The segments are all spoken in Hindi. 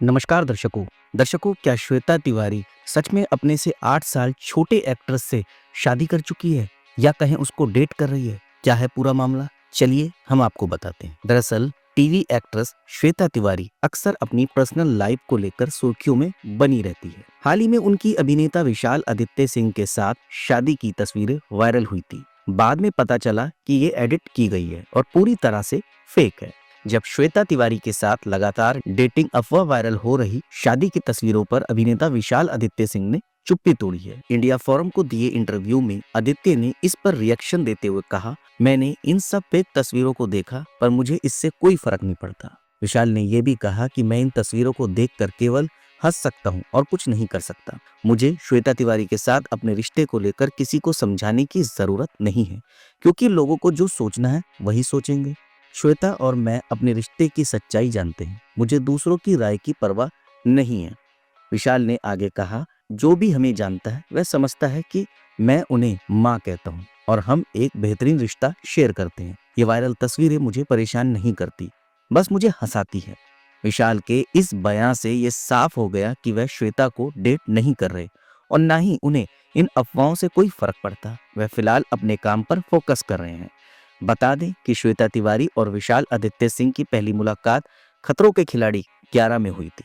नमस्कार दर्शकों, क्या श्वेता तिवारी सच में अपने से 8 साल छोटे एक्ट्रेस से शादी कर चुकी है या कहें उसको डेट कर रही है? क्या है पूरा मामला? चलिए हम आपको बताते हैं। दरअसल टीवी एक्ट्रेस श्वेता तिवारी अक्सर अपनी पर्सनल लाइफ को लेकर सुर्खियों में बनी रहती है। हाल ही में उनकी अभिनेता विशाल आदित्य सिंह के साथ शादी की तस्वीरें वायरल हुई थी। बाद में पता चला कि ये एडिट की गई है और पूरी तरह से फेक है। जब श्वेता तिवारी के साथ लगातार डेटिंग अफवाह वायरल हो रही शादी की तस्वीरों पर अभिनेता विशाल आदित्य सिंह ने चुप्पी तोड़ी है। इंडिया फोरम को दिए इंटरव्यू में आदित्य ने इस पर रिएक्शन देते हुए कहा, मैंने इन सब फेक तस्वीरों को देखा पर मुझे इससे कोई फर्क नहीं पड़ता। विशाल ने यह भी कहा कि मैं इन तस्वीरों को देखकर केवल हंस सकता हूं और कुछ नहीं कर सकता। मुझे श्वेता तिवारी के साथ अपने रिश्ते को लेकर किसी को समझाने की जरूरत नहीं है, क्योंकि लोगों को जो सोचना है वही सोचेंगे। श्वेता और मैं अपने रिश्ते की सच्चाई जानते हैं, मुझे दूसरों की राय की परवाह नहीं है। विशाल ने आगे कहा, जो भी हमें जानता है वह समझता है कि मैं उन्हें माँ कहता हूँ और हम एक बेहतरीन रिश्ता शेयर करते हैं। ये वायरल तस्वीरें मुझे परेशान नहीं करती, बस मुझे हंसाती है। विशाल के इस बयान से ये साफ हो गया कि वह श्वेता को डेट नहीं कर रहे और ना ही उन्हें इन अफवाहों से कोई फर्क पड़ता। वह फिलहाल अपने काम पर फोकस कर रहे हैं। बता दें कि श्वेता तिवारी और विशाल आदित्य सिंह की पहली मुलाकात खतरों के खिलाड़ी 11 में हुई थी।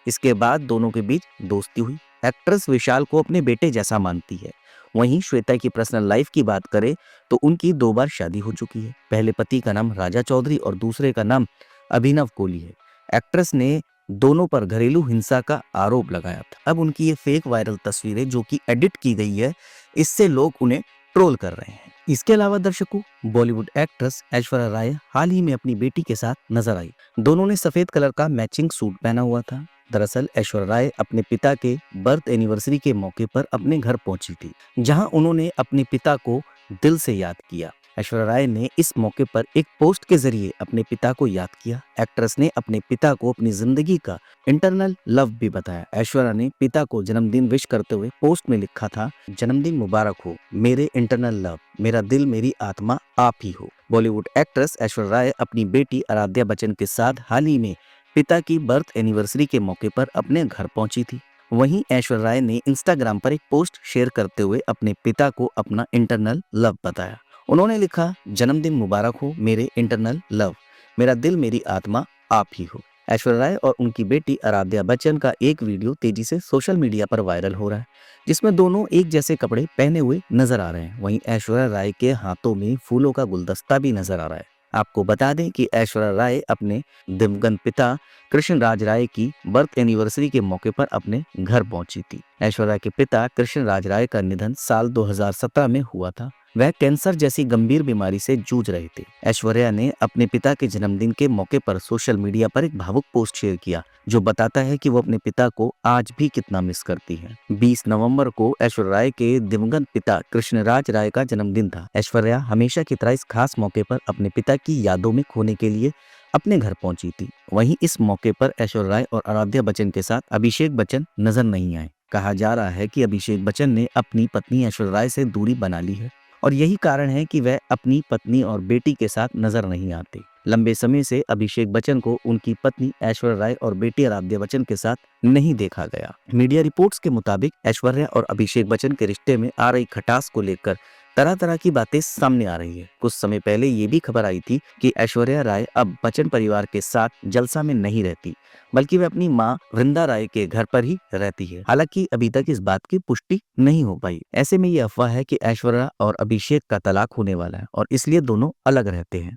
इसके बाद दोनों के बीच दोस्ती हुई। एक्ट्रेस विशाल को अपने बेटे जैसा मानती है। वहीं श्वेता की पर्सनल लाइफ की बात करें तो उनकी 2 बार शादी हो चुकी है। पहले पति का नाम राजा चौधरी और दूसरे का नाम अभिनव कोहली है। एक्ट्रेस ने दोनों पर घरेलू हिंसा का आरोप लगाया था। अब उनकी ये फेक वायरल तस्वीरें जो कि एडिट की गई है, इससे लोग उन्हें ट्रोल कर रहे हैं। इसके अलावा दर्शकों, बॉलीवुड एक्ट्रेस ऐश्वर्या राय हाल ही में अपनी बेटी के साथ नजर आई। दोनों ने सफेद कलर का मैचिंग सूट पहना हुआ था। दरअसल ऐश्वर्या राय अपने पिता के बर्थ एनिवर्सरी के मौके पर अपने घर पहुंची थी, जहां उन्होंने अपने पिता को दिल से याद किया। ऐश्वर्या राय ने इस मौके पर एक पोस्ट के जरिए अपने पिता को याद किया। एक्ट्रेस ने अपने पिता को अपनी जिंदगी का इंटरनल लव भी बताया। ऐश्वर्या ने पिता को जन्मदिन विश करते हुए पोस्ट में लिखा था, जन्मदिन मुबारक हो मेरे इंटरनल लव, मेरा दिल मेरी आत्मा आप ही हो। बॉलीवुड एक्ट्रेस ऐश्वर्या राय अपनी बेटी आराध्या बच्चन के साथ हाल ही में पिता की बर्थ एनिवर्सरी के मौके पर अपने घर पहुंची थी। वहीं ऐश्वर्या राय ने इंस्टाग्राम पर एक पोस्ट शेयर करते हुए अपने पिता को अपना इंटरनल लव बताया। उन्होंने लिखा, जन्मदिन मुबारक हो मेरे इंटरनल लव, मेरा दिल मेरी आत्मा आप ही हो। ऐश्वर्या राय और उनकी बेटी आराध्या बच्चन का एक वीडियो तेजी से सोशल मीडिया पर वायरल हो रहा है, जिसमें दोनों एक जैसे कपड़े पहने हुए नजर आ रहे हैं। वहीं ऐश्वर्या राय के हाथों में फूलों का गुलदस्ता भी नजर आ रहा है। आपको बता दें कि ऐश्वर्या राय अपने दिवंगत पिता कृष्ण राज राय की बर्थ एनिवर्सरी के मौके पर अपने घर पहुंची थी। ऐश्वर्या के पिता कृष्ण राज राय का निधन साल 2017 में हुआ था। वह कैंसर जैसी गंभीर बीमारी से जूझ रहे थे। ऐश्वर्या ने अपने पिता के जन्मदिन के मौके पर सोशल मीडिया पर एक भावुक पोस्ट शेयर किया, जो बताता है कि वो अपने पिता को आज भी कितना मिस करती है। 20 नवंबर को ऐश्वर्या राय के दिवंगत पिता कृष्णराज राय का जन्मदिन था। ऐश्वर्या हमेशा की तरह इस खास मौके पर अपने पिता की यादों में खोने के लिए अपने घर पहुंची थी। वहीं इस मौके पर ऐश्वर्या राय और आराध्या बच्चन के साथ अभिषेक बच्चन नजर नहीं आए। कहा जा रहा है कि अभिषेक बच्चन ने अपनी पत्नी ऐश्वर्या राय से दूरी बना ली है और यही कारण है कि वह अपनी पत्नी और बेटी के साथ नजर नहीं आते। लंबे समय से अभिषेक बच्चन को उनकी पत्नी ऐश्वर्या राय और बेटी आराध्या बच्चन के साथ नहीं देखा गया। मीडिया रिपोर्ट्स के मुताबिक ऐश्वर्या और अभिषेक बच्चन के रिश्ते में आ रही खटास को लेकर तरह तरह की बातें सामने आ रही है। कुछ समय पहले ये भी खबर आई थी कि ऐश्वर्या राय अब बच्चन परिवार के साथ जलसा में नहीं रहती, बल्कि वह अपनी मां वृंदा राय के घर पर ही रहती है। हालांकि अभी तक इस बात की पुष्टि नहीं हो पाई। ऐसे में ये अफवाह है कि ऐश्वर्या और अभिषेक का तलाक होने वाला है और इसलिए दोनों अलग रहते हैं।